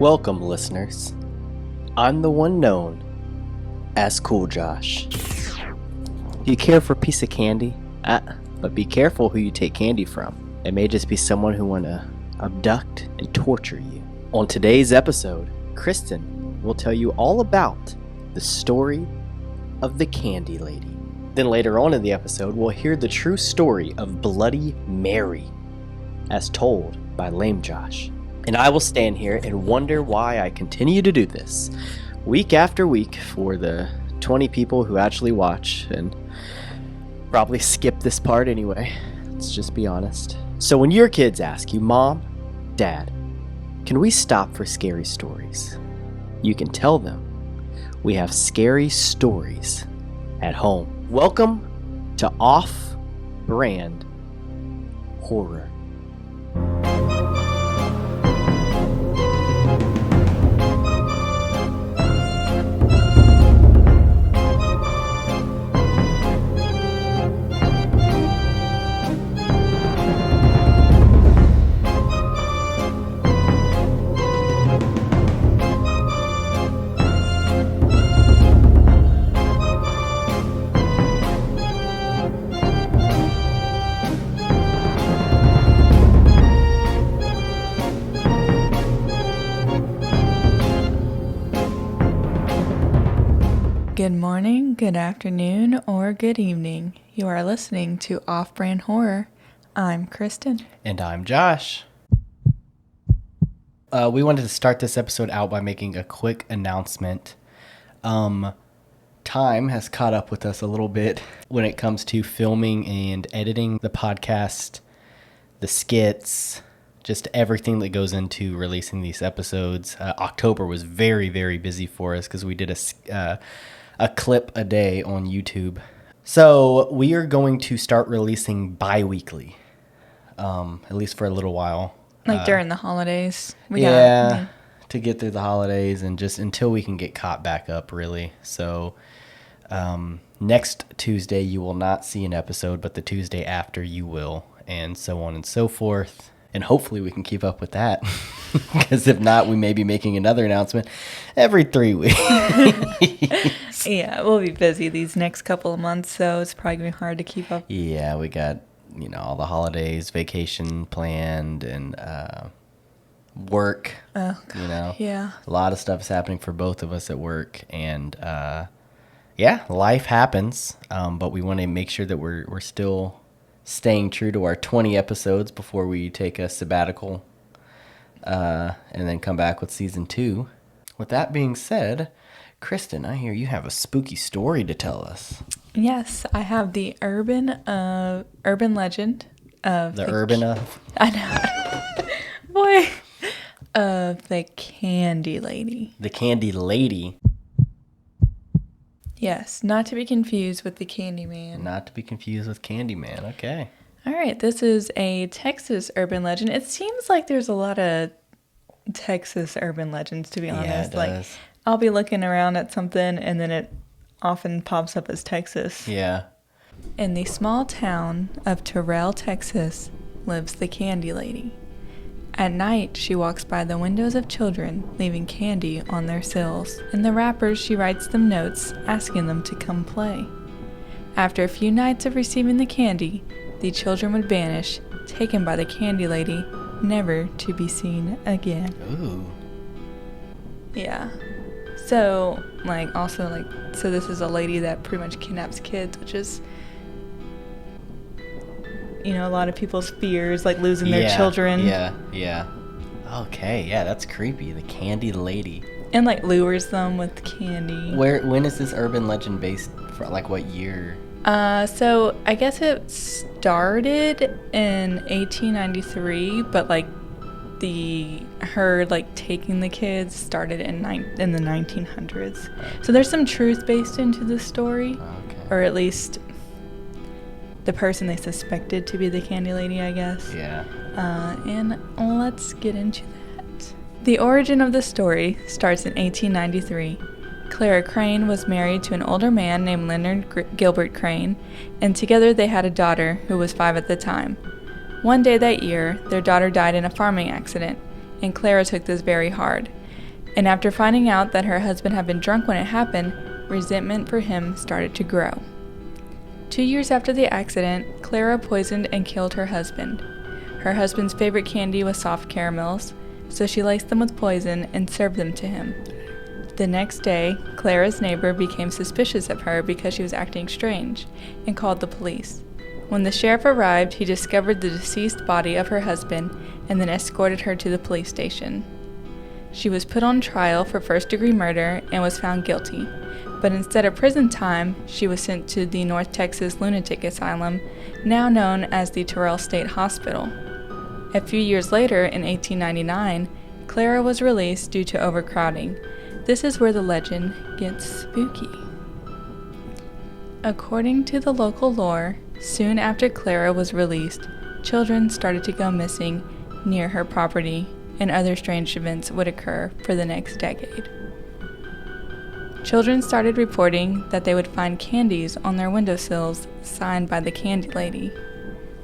Welcome, listeners. I'm the one known as Cool Josh. Do you care for a piece of candy? But be careful who you take candy from. It may just be someone who want to abduct and torture you. On today's episode, Kristen will tell you all about the story of the Candy Lady. Then later on in the episode, we'll hear the true story of Bloody Mary, as told by Lame Josh. And I will stand here and wonder why I continue to do this week after week for the 20 people who actually watch and probably skip this part anyway. Let's just be honest. So when your kids ask you, Mom, Dad, can we stop for scary stories? You can tell them we have scary stories at home. Welcome to Off-Brand Horror. Good morning, good afternoon, or good evening. You are listening to Off-Brand Horror. I'm Kristen. And I'm Josh. We wanted to start this episode out by making a quick announcement. Time has caught up with us a little bit when it comes to filming and editing the podcast, the skits, just everything that goes into releasing these episodes. October was very, very busy for us because we did a clip a day on YouTube. So we are going to start releasing bi-weekly, at least for a little while. Like during the holidays. To get through the holidays and just until we can get caught back up, really. So next Tuesday you will not see an episode, but the Tuesday after you will, and so on and so forth. And hopefully we can keep up with that, because if not, we may be making another announcement every 3 weeks. Yeah, we'll be busy these next couple of months, so it's probably going to be hard to keep up. Yeah, we got, all the holidays, vacation planned, and work. Oh, God, yeah. A lot of stuff is happening for both of us at work, and life happens, but we want to make sure that we're still staying true to our 20 episodes before we take a sabbatical and then come back with season 2. With that being said, Kristen, I hear you have a spooky story to tell us. Yes, I have the urban legend of I know. Boy. Of the Candy Lady. The Candy Lady. Yes, not to be confused with the Candyman. Not to be confused with Candyman, okay. All right, this is a Texas urban legend. It seems like there's a lot of Texas urban legends, to be honest. Yeah, it does. I'll be looking around at something, and then it often pops up as Texas. Yeah. In the small town of Terrell, Texas, lives the Candy Lady. At night, she walks by the windows of children, leaving candy on their sills. In the wrappers, she writes them notes, asking them to come play. After a few nights of receiving the candy, the children would vanish, taken by the Candy Lady, never to be seen again. Ooh. Yeah. So, so this is a lady that pretty much kidnaps kids, which is, a lot of people's fears, like losing their children. Yeah. Okay, yeah, that's creepy. The Candy Lady. And, lures them with candy. When is this urban legend based for, what year? So I guess it started in 1893, but, her taking the kids started in the 1900s. So there's some truth based into the story, okay. Or at least the person they suspected to be the Candy Lady, I guess. Yeah. And let's get into that. The origin of the story starts in 1893. Clara Crane was married to an older man named Leonard Gilbert Crane, and together they had a daughter who was 5 at the time. One day that year, their daughter died in a farming accident, and Clara took this very hard. And after finding out that her husband had been drunk when it happened, resentment for him started to grow. 2 years after the accident, Clara poisoned and killed her husband. Her husband's favorite candy was soft caramels, so she laced them with poison and served them to him. The next day, Clara's neighbor became suspicious of her because she was acting strange and called the police. When the sheriff arrived, he discovered the deceased body of her husband and then escorted her to the police station. She was put on trial for first-degree murder and was found guilty, but instead of prison time, she was sent to the North Texas Lunatic Asylum, now known as the Terrell State Hospital. A few years later, in 1899, Clara was released due to overcrowding. This is where the legend gets spooky. According to the local lore, soon after Clara was released, children started to go missing near her property, and other strange events would occur for the next decade. Children started reporting that they would find candies on their windowsills signed by the Candy Lady,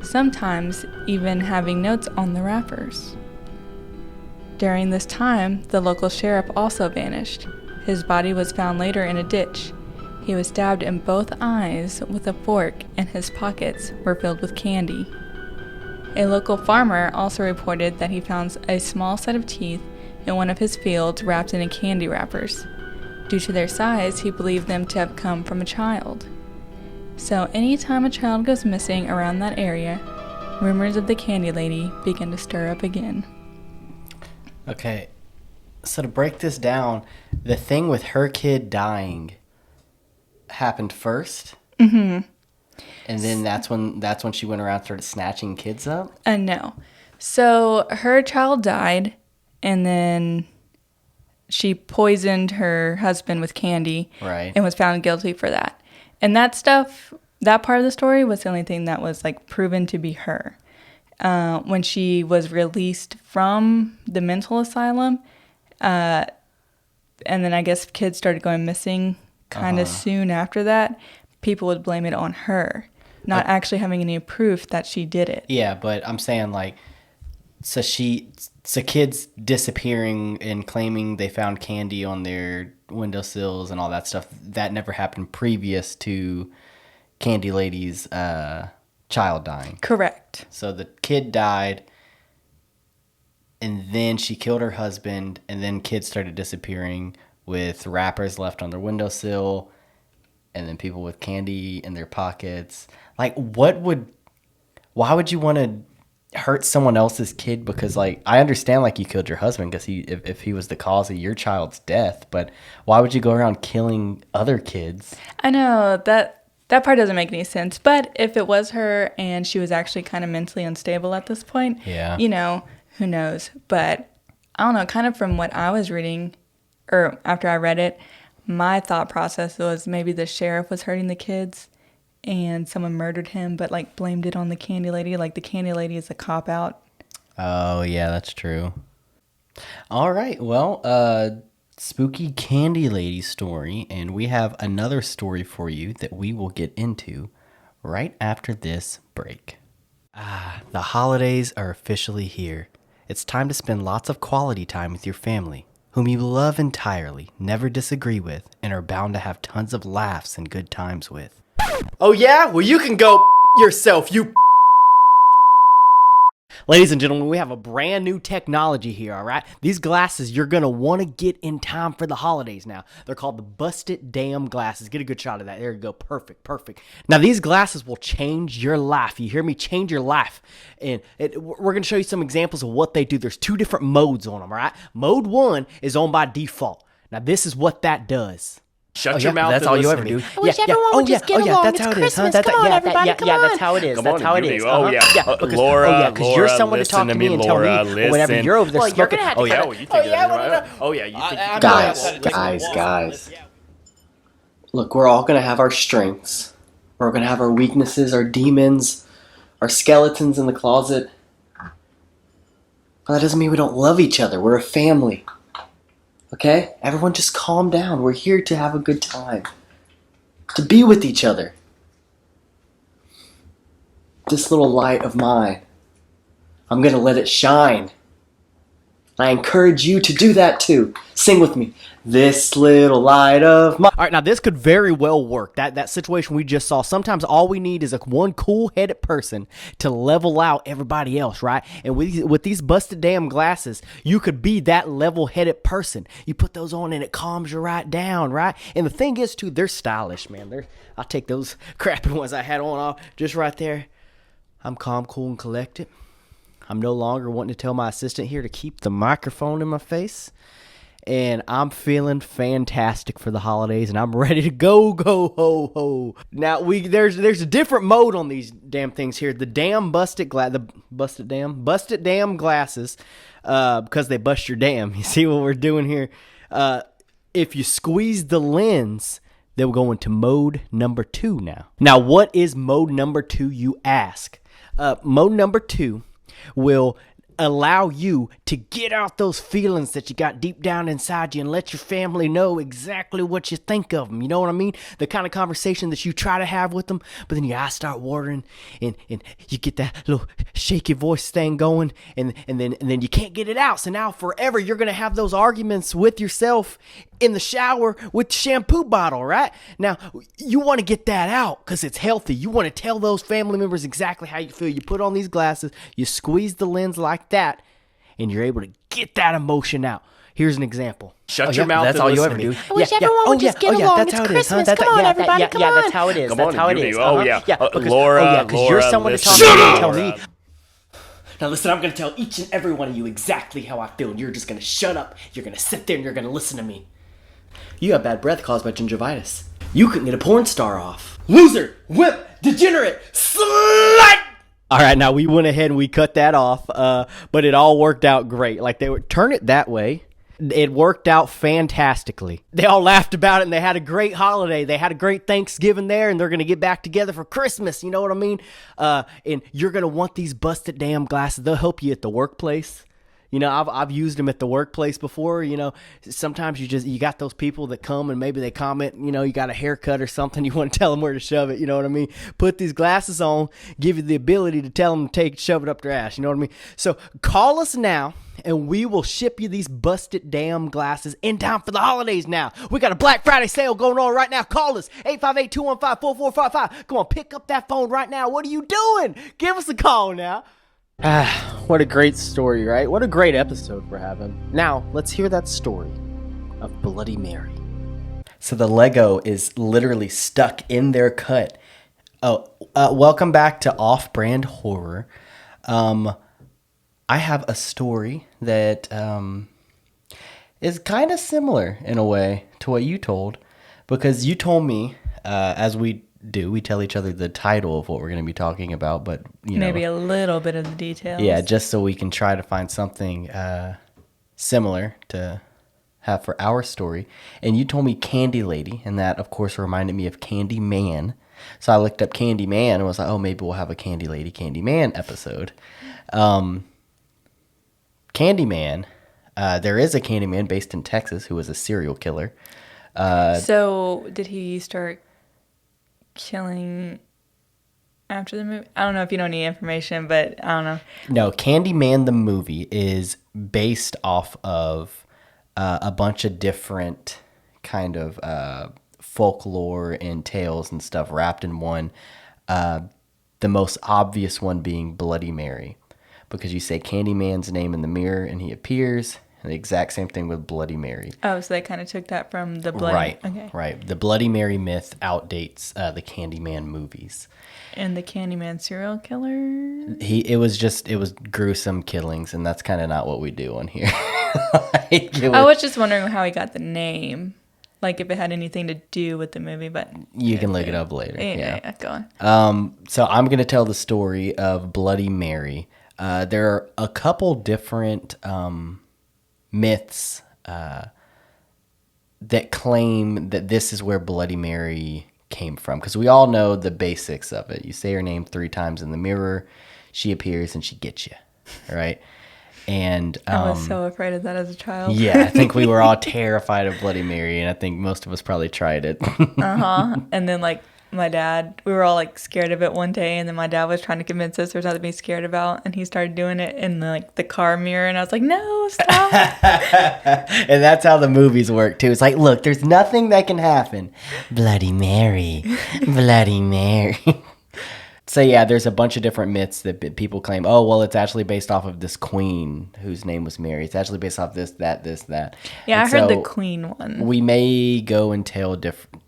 sometimes even having notes on the wrappers. During this time, the local sheriff also vanished. His body was found later in a ditch. He was stabbed in both eyes with a fork, and his pockets were filled with candy. A local farmer also reported that he found a small set of teeth in one of his fields wrapped in candy wrappers. Due to their size, he believed them to have come from a child. So anytime a child goes missing around that area, rumors of the Candy Lady begin to stir up again. Okay, so to break this down, the thing with her kid dying happened first? Mm-hmm. And then that's when she went around and started snatching kids up? No. So her child died, and then she poisoned her husband with candy, right, and was found guilty for that. And that stuff, that part of the story was the only thing that was like proven to be her. When she was released from the mental asylum, and then I guess kids started going missing kind of soon after that, people would blame it on her, not actually having any proof that she did it. Yeah, but I'm saying like, so kids disappearing and claiming they found candy on their windowsills and all that stuff, that never happened previous to Candy Lady's child dying. Correct. So the kid died, and then she killed her husband, and then kids started disappearing with wrappers left on their windowsill, and then people with candy in their pockets. Like, why would you want to hurt someone else's kid? Because, like, I understand, like, you killed your husband because if he was the cause of your child's death, but why would you go around killing other kids? I know, that part doesn't make any sense. But if it was her and she was actually kind of mentally unstable at this point, yeah, who knows? But I don't know, kind of from what I was reading, or after I read it, my thought process was maybe the sheriff was hurting the kids and someone murdered him, but like blamed it on the Candy Lady. Like the Candy Lady is a cop out. Oh, yeah, that's true. All right, well, spooky Candy Lady story, and we have another story for you that we will get into right after this break. The holidays are officially here. It's time to spend lots of quality time with your family, whom you love entirely, never disagree with, and are bound to have tons of laughs and good times with. Oh yeah? Well, you can go yourself, you. Ladies and gentlemen, we have a brand new technology here, all right? These glasses you're going to want to get in time for the holidays now. They're called the Busted Damn Glasses. Get a good shot of that. There you go. Perfect. Now, these glasses will change your life. You hear me? Change your life. And we're going to show you some examples of what they do. There's 2 different modes on them, all right? Mode 1 is on by default. Now, this is what that does. Shut your mouth. That's all you ever do. I wish everyone would just get along. It's Christmas. Come on, everybody, come on. That's how it is. Come That's on, how it you is. do. Oh, yeah. Because, Laura, because you're someone to talk to me and tell me whenever you're over there Well, smoking. you're gonna have to you think you Guys. Look, we're all going to have our strengths. We're going to have our weaknesses, our demons, our skeletons in the closet. But that doesn't mean we don't love each other. We're a family. Okay? Everyone just calm down. We're here to have a good time. To be with each other. This little light of mine, I'm going to let it shine. I encourage you to do that too. Sing with me. This little light of mine. All right, now this could very well work. That situation we just saw. Sometimes all we need is one cool-headed person to level out everybody else, right? And with these busted damn glasses, you could be that level-headed person. You put those on and it calms you right down, right? And the thing is, too, they're stylish, man. I'll take those crappy ones I had on off just right there. I'm calm, cool, and collected. I'm no longer wanting to tell my assistant here to keep the microphone in my face. And I'm feeling fantastic for the holidays, and I'm ready to go, ho, ho. Now, there's a different mode on these damn things here. The damn busted damn glasses, because they bust your dam. You see what we're doing here? If you squeeze the lens, they'll go into mode number 2 now. Now, what is mode number 2, you ask? Mode number 2 will allow you to get out those feelings that you got deep down inside you and let your family know exactly what you think of them. You know what I mean? The kind of conversation that you try to have with them, but then your eyes start watering and you get that little shaky voice thing going and then you can't get it out. So now forever you're going to have those arguments with yourself in the shower with the shampoo bottle, right? Now, you want to get that out because it's healthy. You want to tell those family members exactly how you feel. You put on these glasses, you squeeze the lens like that, and you're able to get that emotion out. Here's an example. Shut your mouth. That's and all you listen ever to me. do. I wish everyone would just get along. It's Christmas. Come on, everybody, come on. Yeah, that's how it is. Come That's on, how it you is. do. Oh, yeah. Because, Laura, because you're someone to talk listen. to and tell Laura. me. Now listen, I'm going to tell each and every one of you exactly how I feel, and you're just going to shut up. You're going to sit there and you're going to listen to me. You have bad breath caused by gingivitis. You couldn't get a porn star off. Loser! Wimp! Degenerate! Slut! Alright, now we went ahead and we cut that off, but it all worked out great. Like, they would turn it that way. It worked out fantastically. They all laughed about it and they had a great holiday. They had a great Thanksgiving there and they're going to get back together for Christmas. You know what I mean? And you're going to want these busted damn glasses. They'll help you at the workplace. You know, I've used them at the workplace before. You know, sometimes you got those people that come and maybe they comment, you know, you got a haircut or something. You want to tell them where to shove it. You know what I mean? Put these glasses on, give you the ability to tell them to shove it up their ass. You know what I mean? So call us now and we will ship you these busted damn glasses in time for the holidays now. We got a Black Friday sale going on right now. Call us, 858-215-4455. Come on, pick up that phone right now. What are you doing? Give us a call now. What a great story, right? What a great episode we're having. Now, let's hear that story of Bloody Mary. So the Lego is literally stuck in their cut. Welcome back to Off-Brand Horror. I have a story that is kind of similar in a way to what you told, because you told me, as we tell each other the title of what we're going to be talking about, but maybe a little bit of the details. Yeah, just so we can try to find something similar to have for our story. And you told me Candy Lady, and that of course reminded me of Candy Man. So I looked up Candy Man and was like, oh, maybe we'll have a Candy Lady, Candy Man episode. Candy Man, there is a Candy Man based in Texas who was a serial killer. So did he start killing after the movie? I don't know if you know any information, but I don't know. No, Candyman the movie is based off of a bunch of different kind of folklore and tales and stuff wrapped in one. The most obvious one being Bloody Mary, because you say Candyman's name in the mirror and he appears. The exact same thing with Bloody Mary. Oh, so they kind of took that from the Bloody... Right, okay. Right. The Bloody Mary myth outdates the Candyman movies. And the Candyman serial killer? It was gruesome killings, and that's kind of not what we do on here. I was just wondering how he got the name. Like, if it had anything to do with the movie, but... You can look it up later. Yeah, go on. So I'm going to tell the story of Bloody Mary. There are a couple different... myths that claim that this is where Bloody Mary came from, because we all know the basics of it. You say her name 3 times in the mirror, she appears and she gets you, right? And I was so afraid of that as a child. Yeah, I think we were all terrified of Bloody Mary, and I think most of us probably tried it. And then, like, my dad, we were all like scared of it one day, and then my dad was trying to convince us there's nothing to be scared about, and he started doing it in the car mirror, and I was like, no, stop. And that's how the movies work too. It's like, look, there's nothing that can happen. Bloody Mary. Bloody Mary. So yeah, there's a bunch of different myths that people claim, oh, well, it's actually based off of this queen whose name was Mary. It's actually based off this, that. Yeah, And I heard so the queen one. we may go and tell different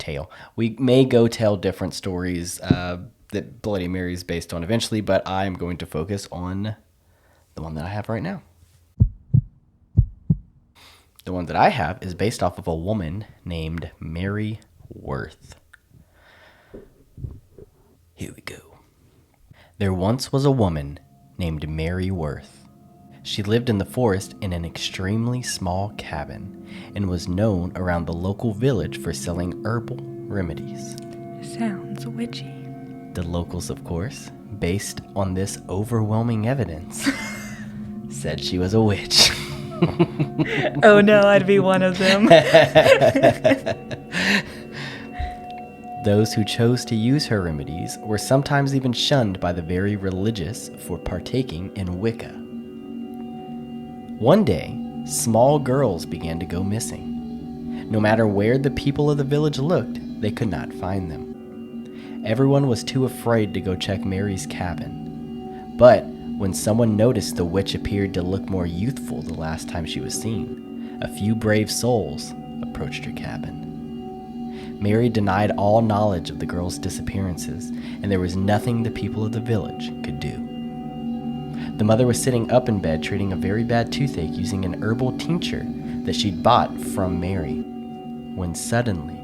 stories that Bloody Mary is based on eventually, but I'm going to focus on the one that I have right now. The one that I have is based off of a woman named Mary Worth. Here we go. There once was a woman named Mary Worth. She lived in the forest in an extremely small cabin and was known around the local village for selling herbal remedies. Sounds witchy. The locals, of course, based on this overwhelming evidence, said she was a witch. Oh no, I'd be one of them. Those who chose to use her remedies were sometimes even shunned by the very religious for partaking in Wicca. One day, small girls began to go missing. No matter where the people of the village looked, they could not find them. Everyone was too afraid to go check Mary's cabin. But when someone noticed the witch appeared to look more youthful the last time she was seen, a few brave souls approached her cabin. Mary denied all knowledge of the girls' disappearances, and there was nothing the people of the village could do. The mother was sitting up in bed treating a very bad toothache using an herbal tincture that she'd bought from Mary, when suddenly,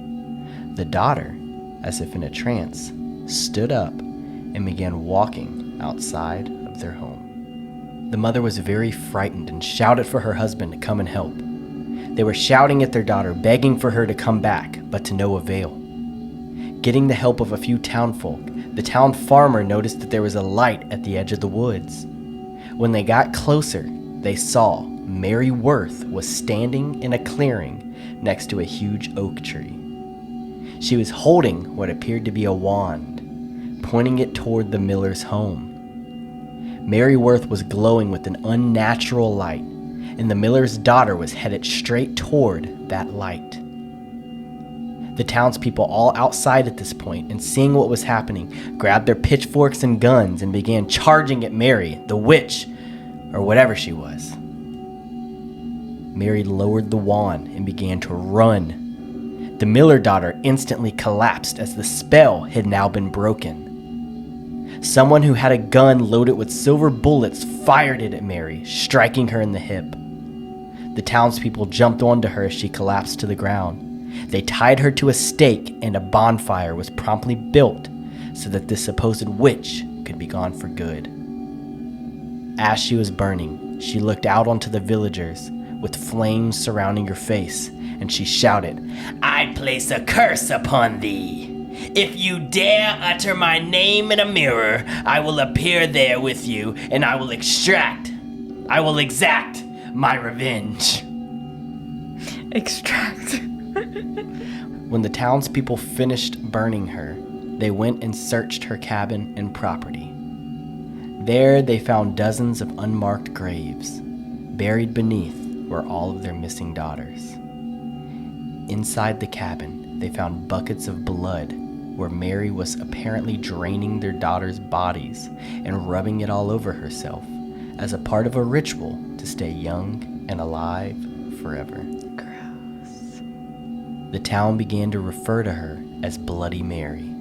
the daughter, as if in a trance, stood up and began walking outside of their home. The mother was very frightened and shouted for her husband to come and help. They were shouting at their daughter, begging for her to come back, but to no avail. Getting the help of a few townfolk, the town farmer noticed that there was a light at the edge of the woods. When they got closer, they saw Mary Worth was standing in a clearing next to a huge oak tree. She was holding what appeared to be a wand, pointing it toward the miller's home. Mary Worth was glowing with an unnatural light, and the miller's daughter was headed straight toward that light. The townspeople, all outside at this point and seeing what was happening, grabbed their pitchforks and guns and began charging at Mary, the witch, or whatever she was. Mary lowered the wand and began to run. The miller daughter instantly collapsed as the spell had now been broken. Someone who had a gun loaded with silver bullets fired it at Mary, striking her in the hip. The townspeople jumped onto her as she collapsed to the ground. They tied her to a stake, and a bonfire was promptly built so that this supposed witch could be gone for good. As she was burning, she looked out onto the villagers with flames surrounding her face, and she shouted, I place a curse upon thee. If you dare utter my name in a mirror, I will appear there with you, and I will exact my revenge. Extract. When the townspeople finished burning her, they went and searched her cabin and property. There they found dozens of unmarked graves. Buried beneath were all of their missing daughters. Inside the cabin, they found buckets of blood where Mary was apparently draining their daughters' bodies and rubbing it all over herself as a part of a ritual to stay young and alive forever. Gross. The town began to refer to her as Bloody Mary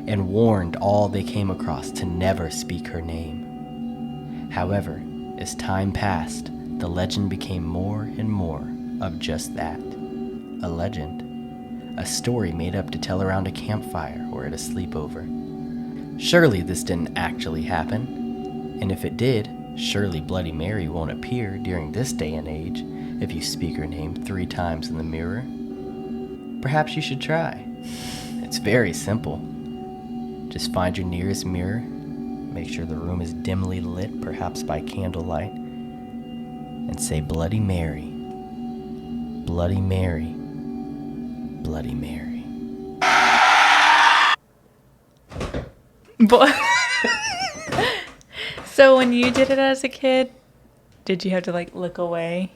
and warned all they came across to never speak her name. However, as time passed, the legend became more and more of just that, a legend, a story made up to tell around a campfire or at a sleepover. Surely this didn't actually happen, and if it did, surely Bloody Mary won't appear during this day and age if you speak her name 3 times in the mirror. Perhaps you should try. It's very simple. Just find your nearest mirror, make sure the room is dimly lit, perhaps by candlelight, and say, Bloody Mary, Bloody Mary, Bloody Mary. Boy. So when you did it as a kid, did you have to like look away?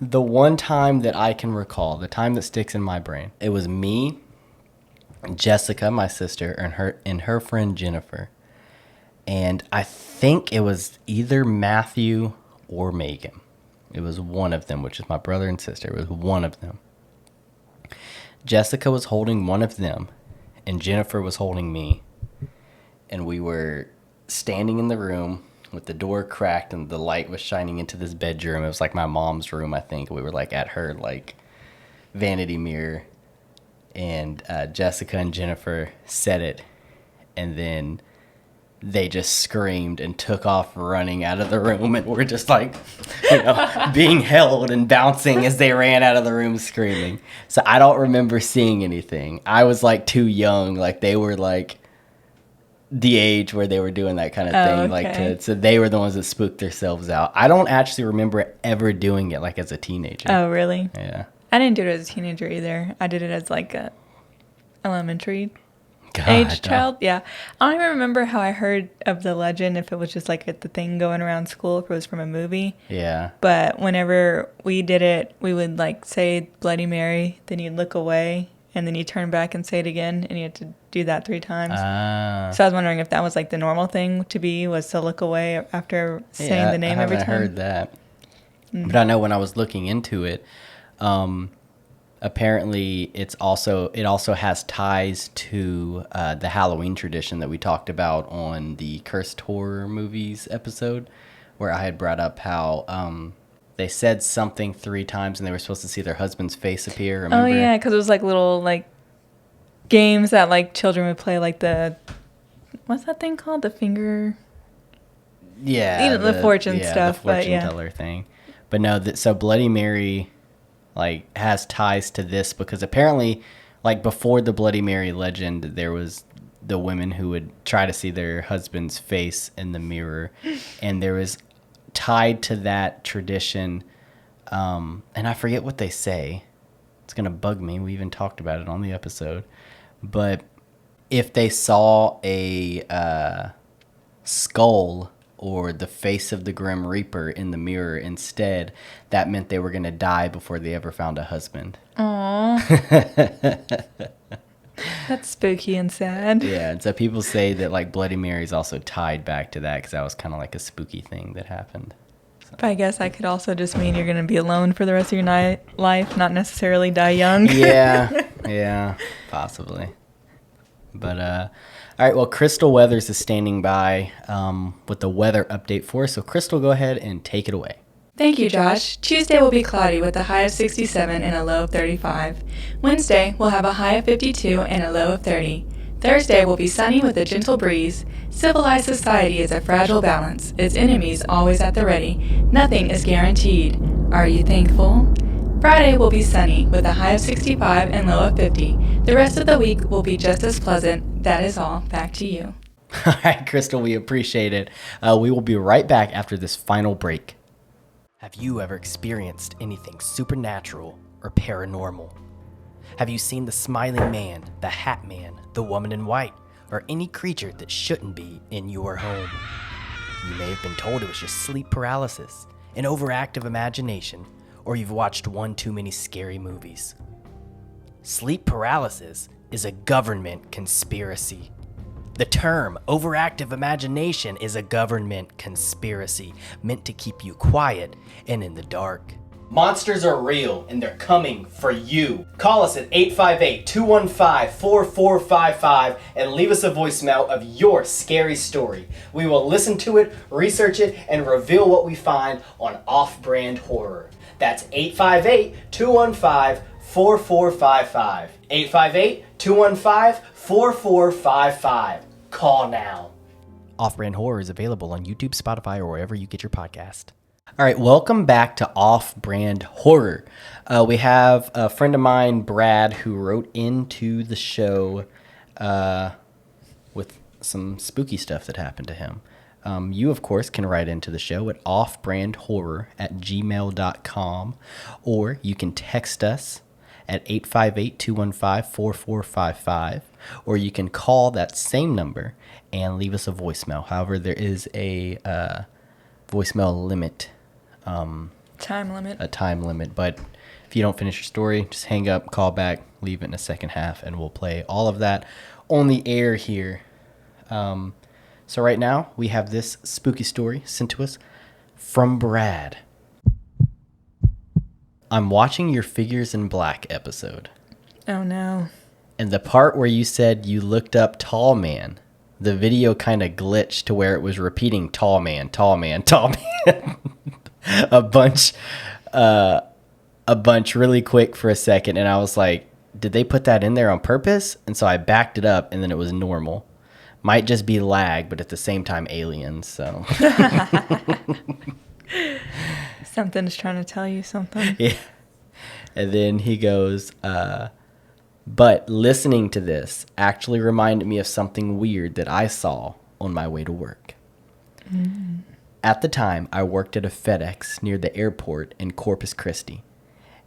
The one time that I can recall, the time that sticks in my brain, it was me, Jessica, my sister, and her friend Jennifer. And I think it was either Matthew or Megan. It was one of them, which is my brother and sister. It was one of them. Jessica was holding one of them, and Jennifer was holding me. And we were standing in the room with the door cracked and the light was shining into this bedroom. It was like my mom's room, I think. We were like at her like vanity mirror. And Jessica and Jennifer said it. And then they just screamed and took off running out of the room. And we're just like, being held and bouncing as they ran out of the room screaming. So I don't remember seeing anything. I was like too young. Like they were like the age where they were doing that kind of thing. Okay. Like so they were the ones that spooked themselves out. I don't actually remember ever doing it like as a teenager. Oh, really? Yeah. I didn't do it as a teenager either. I did it as like a elementary God, age child. Yeah. I don't even remember how I heard of the legend, if it was just like the thing going around school, if it was from a movie. Yeah. But whenever we did it, we would like say Bloody Mary, then you'd look away, and then you turn back and say it again, and you had to do that 3 times. So I was wondering if that was like the normal thing to be, was to look away after saying the name every time. I haven't heard that. But I know when I was looking into it, apparently it also has ties to the Halloween tradition that we talked about on the Cursed Horror Movies episode, where I had brought up how they said something 3 times and they were supposed to see their husband's face appear. Remember? Oh yeah, because it was like little like games that like children would play, like what's that thing called? The finger. Yeah, the fortune stuff, the fortune but yeah. teller thing. But no, so Bloody Mary like has ties to this because apparently, like before the Bloody Mary legend, there was the women who would try to see their husband's face in the mirror, and there was tied to that tradition, and I forget what they say. It's gonna bug me. We even talked about it on the episode, but if they saw a skull or the face of the Grim Reaper in the mirror instead, that meant they were going to die before they ever found a husband. Aww. That's spooky and sad. Yeah, and so people say that like Bloody Mary is also tied back to that because that was kind of like a spooky thing that happened. So. But I guess that could also just mean you're going to be alone for the rest of your life, not necessarily die young. Yeah, possibly. But, all right, well, Krystal Weathers is standing by with the weather update for us. So, Krystal, go ahead and take it away. Thank you, Josh. Tuesday will be cloudy with a high of 67 and a low of 35. Wednesday will have a high of 52 and a low of 30. Thursday will be sunny with a gentle breeze. Civilized society is a fragile balance, its enemies always at the ready. Nothing is guaranteed. Are you thankful? Friday will be sunny with a high of 65 and low of 50. The rest of the week will be just as pleasant. That is all. Back to you. All right, Krystal, we appreciate it. We will be right back after this final break. Have you ever experienced anything supernatural or paranormal? Have you seen the smiling man, the hat man, the woman in white, or any creature that shouldn't be in your home? You may have been told it was just sleep paralysis, an overactive imagination, or you've watched one too many scary movies. Sleep paralysis is a government conspiracy. The term overactive imagination is a government conspiracy meant to keep you quiet and in the dark. Monsters are real and they're coming for you. Call us at 858-215-4455 and leave us a voicemail of your scary story. We will listen to it, research it, and reveal what we find on Off-Brand Horror. That's 858-215-4455. 858-215-4455. Call now. Off-Brand Horror is available on YouTube, Spotify, or wherever you get your podcast. All right, welcome back to Off-Brand Horror. We have a friend of mine, Brad, who wrote into the show with some spooky stuff that happened to him. You, of course, can write into the show at offbrandhorror@gmail.com, or you can text us at 858-215-4455, or you can call that same number and leave us a voicemail. However, there is a voicemail limit. Time limit. A time limit, but if you don't finish your story, just hang up, call back, leave it in the second half, and we'll play all of that on the air here. So right now, we have this spooky story sent to us from Brad. I'm watching your Figures in Black episode. Oh, no. And the part where you said you looked up tall man, the video kind of glitched to where it was repeating tall man, tall man, tall man. a bunch really quick for a second. And I was like, did they put that in there on purpose? And so I backed it up and then it was normal. Might just be lag, but at the same time, aliens. So Something's trying to tell you something. yeah. And then he goes, but listening to this actually reminded me of something weird that I saw on my way to work. At the time, I worked at a FedEx near the airport in Corpus Christi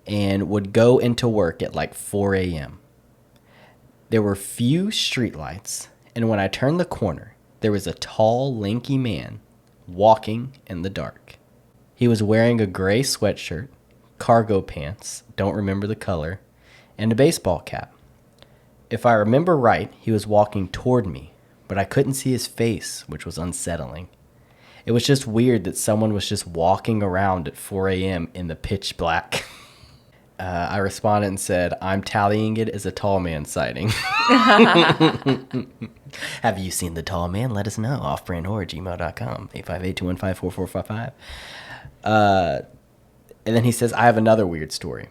and would go into work at like 4 a.m. There were few streetlights, and when I turned the corner, there was a tall, lanky man walking in the dark. He was wearing a gray sweatshirt, cargo pants, don't remember the color, and a baseball cap. If I remember right, he was walking toward me, but I couldn't see his face, which was unsettling. It was just weird that someone was just walking around at 4 a.m. in the pitch black. I responded and said, I'm tallying it as a tall man sighting. Have you seen the tall man? Let us know. offbrandhorror@gmail.com. 858-215-4455. And then he says, I have another weird story.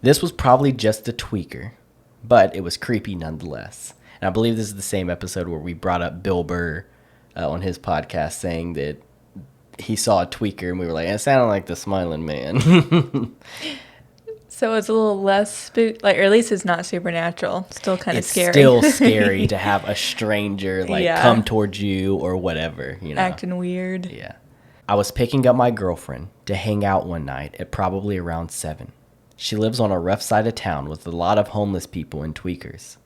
This was probably just a tweaker, but it was creepy nonetheless. And I believe this is the same episode where we brought up Bill Burr on his podcast saying that he saw a tweaker and we were like, it sounded like the Smiling Man. So it's a little less spook, like, or at least it's not supernatural. Still kind of It's scary. still scary to have a stranger like Yeah. come towards you or whatever, you know. Acting weird. Yeah. I was picking up my girlfriend to hang out one night at probably around 7. She lives on a rough side of town with a lot of homeless people and tweakers.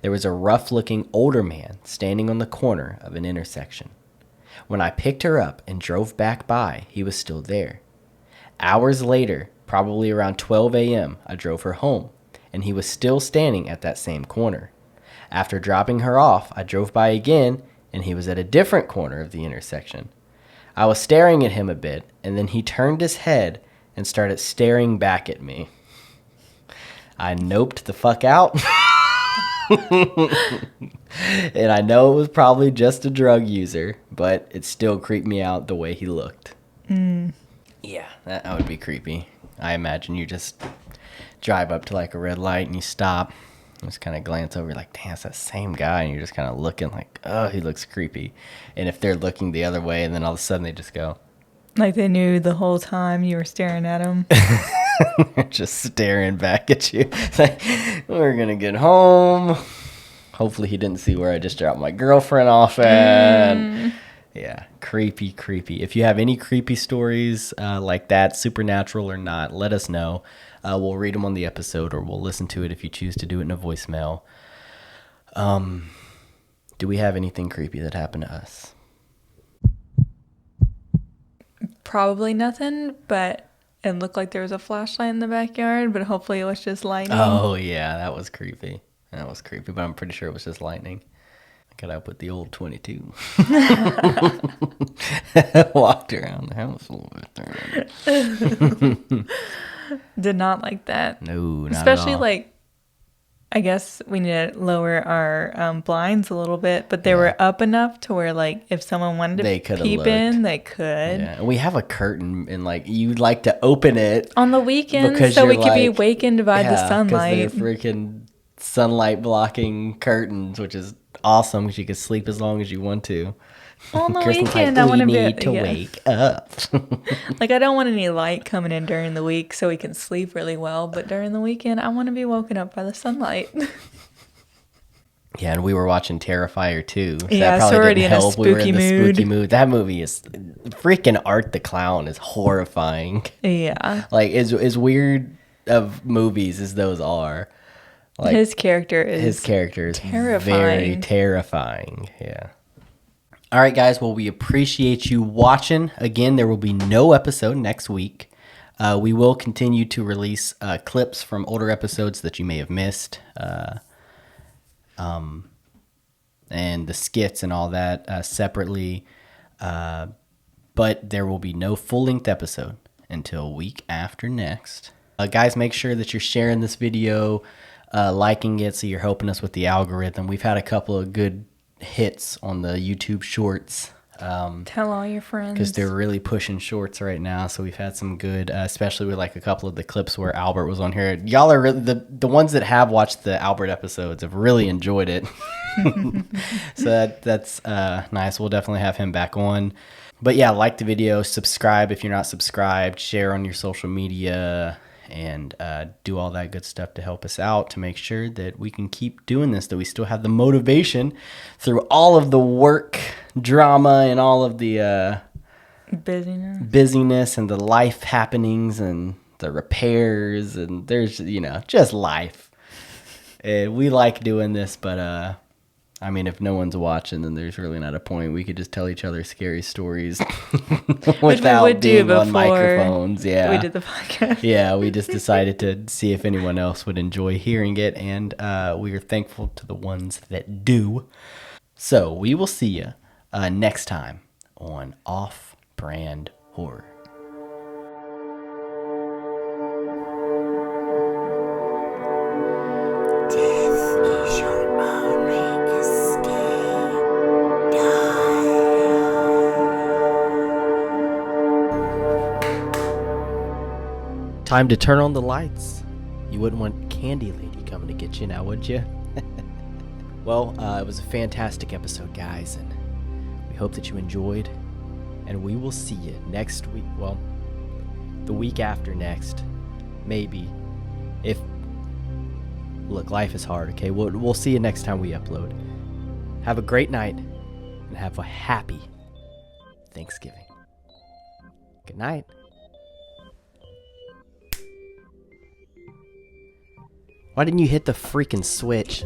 There was a rough-looking older man standing on the corner of an intersection. When I picked her up and drove back by, he was still there. Hours later, probably around 12 a.m., I drove her home, and he was still standing at that same corner. After dropping her off, I drove by again, and he was at a different corner of the intersection. I was staring at him a bit, and then he turned his head and started staring back at me. I noped the fuck out. And I know it was probably just a drug user, but it still creeped me out the way he looked. Yeah, that would be creepy. I imagine you just drive up to like a red light and you stop, and just kind of glance over like, damn, it's that same guy, and you're just kind of looking like, oh, he looks creepy. And if they're looking the other way, and then all of a sudden they just go, Like they knew the whole time you were staring at them. just staring back at you. Like, we're gonna get home. Hopefully he didn't see where I just dropped my girlfriend off at. Yeah, creepy. If you have any creepy stories like that, supernatural or not, let us know. We'll read them on the episode, or we'll listen to it if you choose to do it in a voicemail. Do we have anything creepy that happened to us? Probably nothing, but it looked like there was a flashlight in the backyard, but hopefully it was just lightning. Oh, yeah, that was creepy. But I'm pretty sure it was just lightning. I could have put the old 22. Walked around the house a little bit. Did not like that. No, not Especially at all. like, I guess we need to lower our blinds a little bit, but they were up enough to where like if someone wanted They to coulda peep in, looked. they could. Yeah, and we have a curtain, and like you like to open it On the weekends, because so we you're could be like- wakened by the sunlight. Because they're freaking sunlight blocking curtains, which is awesome because you can sleep as long as you want to. On the Kirsten's weekend, like, I want to we be need to yeah. wake up. Like I don't want any light coming in during the week so we can sleep really well, but during the weekend, I want to be woken up by the sunlight. Yeah, and we were watching Terrifier 2. So Yeah, that probably so already didn't in a help. We were in the spooky spooky mood. mood. That movie is freaking Art the Clown is horrifying. Yeah. Like, it's weird of movies as those are. Like, his character is very terrifying. terrifying. Yeah. All right, guys. Well, we appreciate you watching. Again, there will be no episode next week. We will continue to release clips from older episodes that you may have missed, and the skits and all that separately. But there will be no full-length episode until week after next. Guys, make sure that you're sharing this video, liking it, so you're helping us with the algorithm. We've had a couple of good hits on the YouTube Shorts. Tell all your friends. Because they're really pushing shorts right now. So we've had some good, especially with like a couple of the clips where Albert was on here. Y'all are really, the ones that have watched the Albert episodes have really enjoyed it. So that's nice. We'll definitely have him back on. But yeah, like the video, subscribe if you're not subscribed, share on your social media, and do all that good stuff to help us out, to make sure that we can keep doing this, that we still have the motivation through all of the work, drama, and all of the busyness and the life happenings and the repairs, and there's, just life. We like doing this, but I mean, if no one's watching, then there's really not a point. We could just tell each other scary stories without being on microphones. Yeah, we did the podcast. Yeah, we just decided to see if anyone else would enjoy hearing it, and we are thankful to the ones that do. So we will see you next time on Off-Brand Horror. Time to turn on the lights. You wouldn't want Candy Lady coming to get you now, would you? Well, it was a fantastic episode, guys, and we hope that you enjoyed. And we will see you next week. Well, the week after next, maybe. Look, life is hard. Okay, we'll see you next time we upload. Have a great night, and have a happy Thanksgiving. Good night. Why didn't you hit the freaking switch?